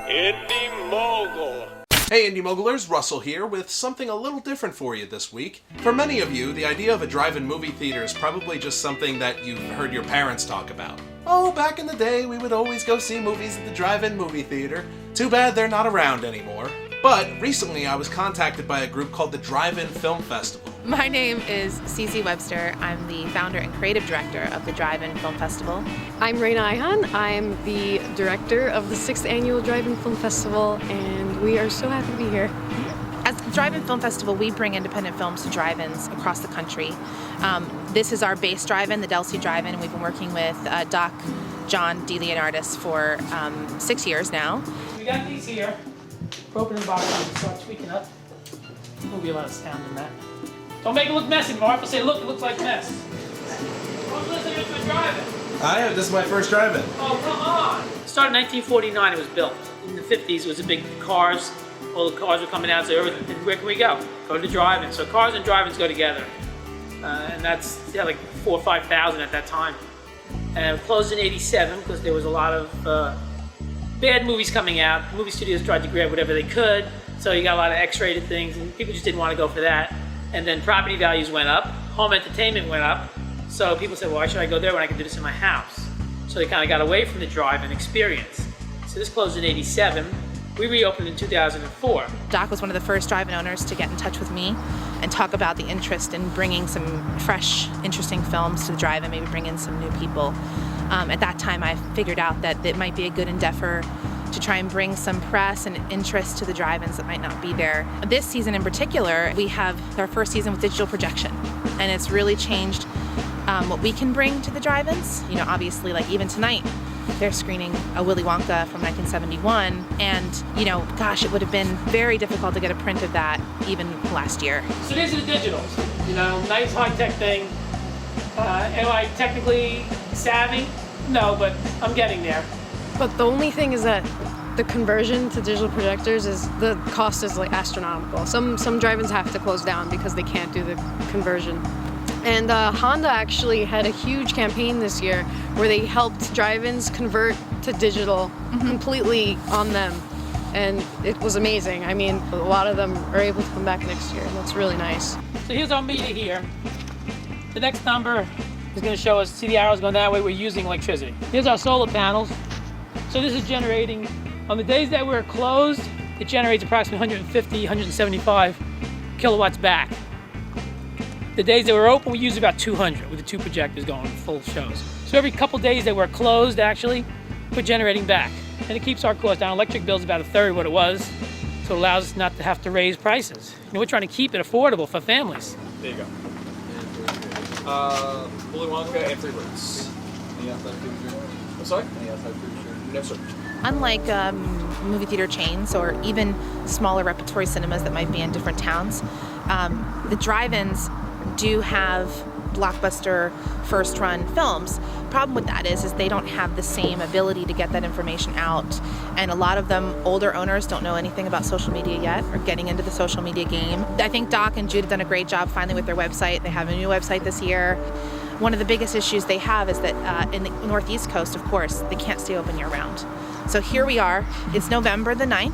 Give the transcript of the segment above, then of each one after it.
Indy Mogul. Hey Indy Mogulers, Russell here with something a little different for you this week. For many of you, the idea of a drive-in movie theater is probably just something that you've heard your parents talk about. Oh, back in the day, we would always go see movies at the drive-in movie theater. Too bad they're not around anymore. But recently I was contacted by a group called the DriveIn Film Festival. My name is Cece Webster. I'm the founder and creative director of the DriveIn Film Festival. I'm Rana. I'm the director of the 6th Annual DriveIn Film Festival, and we are so happy to be here. As the DriveIn Film Festival, we bring independent films to drive-ins across the country. This is our base drive-in, the Delsea Drive-in, and we've been working with Doc John DeLeonardis for 6 years now. We got these here. Open the box and start tweaking up. There won't be a lot of sound in that. Don't make it look messy, Mark. I'll say, look, it looks like mess. Don't listen to a drive-in. This is my first drive-in. Oh, come on. It started in 1949, it was built. In the 50s, it was a big cars. All the cars were coming out, so everything, where can we go? Go to the drive-in. So cars and drive-ins go together. And that's like 4,000 or 5,000 at that time. And it closed in 87 because there was a lot of bad movies coming out. Movie studios tried to grab whatever they could, so you got a lot of X-rated things, and people just didn't want to go for that. And then property values went up, home entertainment went up, so people said, well, why should I go there when I can do this in my house? So they kind of got away from the drive-in experience. So this closed in 87. We reopened in 2004. Doc was one of the first drive-in owners to get in touch with me and talk about the interest in bringing some fresh, interesting films to the drive-in, maybe bring in some new people. At that time, I figured out that it might be a good endeavor to try and bring some press and interest to the drive-ins that might not be there. This season in particular, we have our first season with digital projection, and it's really changed what we can bring to the drive-ins. You know, obviously, like even tonight, they're screening a Willy Wonka from 1971, and you know, gosh, it would have been very difficult to get a print of that even last year. So these are the digitals. You know, nice high-tech thing. Am I technically savvy? No, but I'm getting there. But the only thing is that the conversion to digital projectors is the cost is like astronomical. Some drive-ins have to close down because they can't do the conversion. And Honda actually had a huge campaign this year where they helped drive-ins convert to digital completely on them. And it was amazing. I mean, a lot of them are able to come back next year, and that's really nice. So here's our meter here. The next number is going to show us, see the arrows going that way, we're using electricity. Here's our solar panels. So this is generating, on the days that we're closed, it generates approximately 150, 175 kilowatts back. The days that we're open, we use about 200 with the two projectors going full shows. So every couple days that we're closed, actually, we're generating back. And it keeps our cost down. Electric bill's about a third of what it was, so it allows us not to have to raise prices. You know, we're trying to keep it affordable for families. There you go. Willy Wonka and Free Birds. Any outside food here? I'm sorry? Any outside food here? No, sir. Unlike movie theater chains or even smaller repertory cinemas that might be in different towns, the drive-ins do have blockbuster first-run films. Problem with that is they don't have the same ability to get that information out, and a lot of them, older owners, don't know anything about social media yet or getting into the social media game. I think Doc and Jude have done a great job finally with their website. They have a new website this year. One of the biggest issues they have is that in the Northeast Coast, of course, they can't stay open year-round. So here we are. It's November the 9th.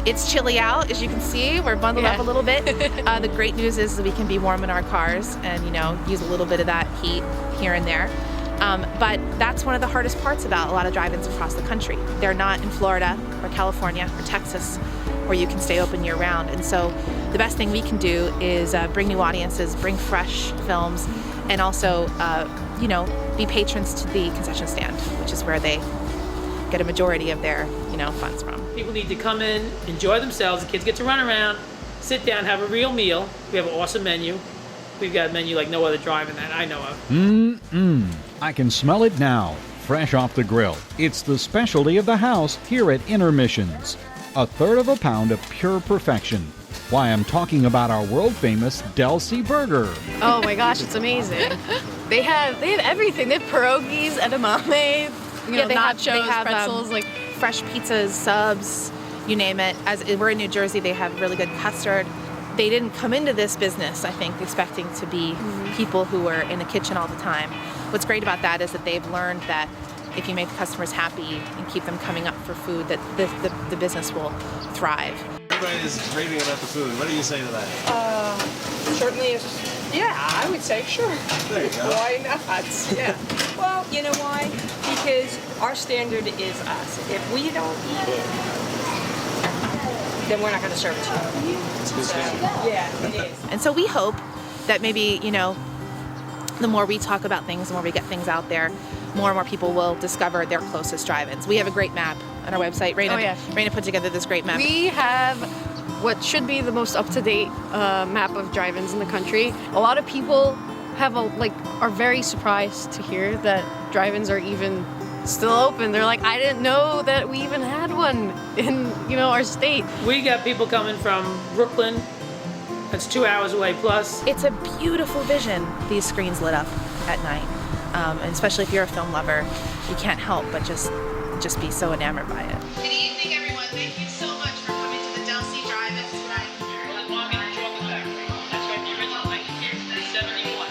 It's chilly out, as you can see. We're bundled up a little bit. The great news is that we can be warm in our cars and, you know, use a little bit of that heat here and there. But that's one of the hardest parts about a lot of drive-ins across the country. They're not in Florida or California or Texas where you can stay open year-round. And so the best thing we can do is bring new audiences, bring fresh films, and also, you know, be patrons to the concession stand, which is where they get a majority of their, you know, funds from. People need to come in, enjoy themselves. The kids get to run around, sit down, have a real meal. We have an awesome menu. We've got a menu like no other drive-in that I know of. I can smell it now, fresh off the grill. It's the specialty of the house here at Intermissions. 1/3 pound of pure perfection. Why, I'm talking about our world-famous Delsea burger. Oh my gosh, it's amazing. They have everything. They have pierogies, edamame, nachos, pretzels, like fresh pizzas, subs, you name it. As we're in New Jersey, they have really good custard. They didn't come into this business, I think, expecting to be people who were in the kitchen all the time. What's great about that is that they've learned that if you make the customers happy and keep them coming up for food, that the business will thrive. Everybody is raving about the food. What do you say to that? Certainly is. Yeah, I would say sure. There you go. Why not? Yeah. Well, you know why? Because our standard is us. If we don't eat it, then we're not going to serve it to you. It's a good standard. Yeah, it is. And so we hope that maybe, the more we talk about things, the more we get things out there, more and more people will discover their closest drive-ins. We have a great map on our website. Rana put together this great map. We have what should be the most up-to-date map of drive-ins in the country. A lot of people are very surprised to hear that drive-ins are even still open. They're like, I didn't know that we even had one in our state. We got people coming from Brooklyn. That's 2 hours away plus. It's a beautiful vision, these screens lit up at night. And especially if you're a film lover, you can't help but just be so enamored by it. Good evening, everyone. Thank you so much for coming to the Delsea Drive-in tonight. That's right, the original 1971.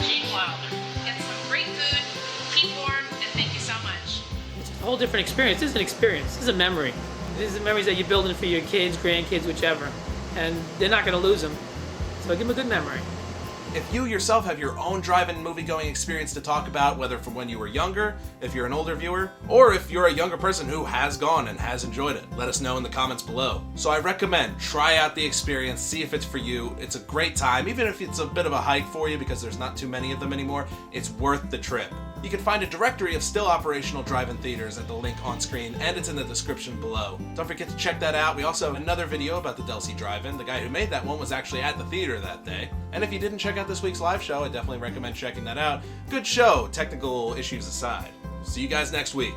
Gene Wilder. Get some great food, keep warm, and thank you so much. It's a whole different experience. This is an experience. This is a memory. These are memories that you're building for your kids, grandkids, whichever. And they're not going to lose them. So give them a good memory. If you yourself have your own drive-in movie-going experience to talk about, whether from when you were younger, if you're an older viewer, or if you're a younger person who has gone and has enjoyed it, let us know in the comments below. So I recommend try out the experience, see if it's for you. It's a great time, even if it's a bit of a hike for you because there's not too many of them anymore. It's worth the trip. You can find a directory of still operational drive-in theaters at the link on screen, and it's in the description below. Don't forget to check that out. We also have another video about the Delsea Drive-in. The guy who made that one was actually at the theater that day. And if you didn't check out this week's live show, I definitely recommend checking that out. Good show, technical issues aside. See you guys next week.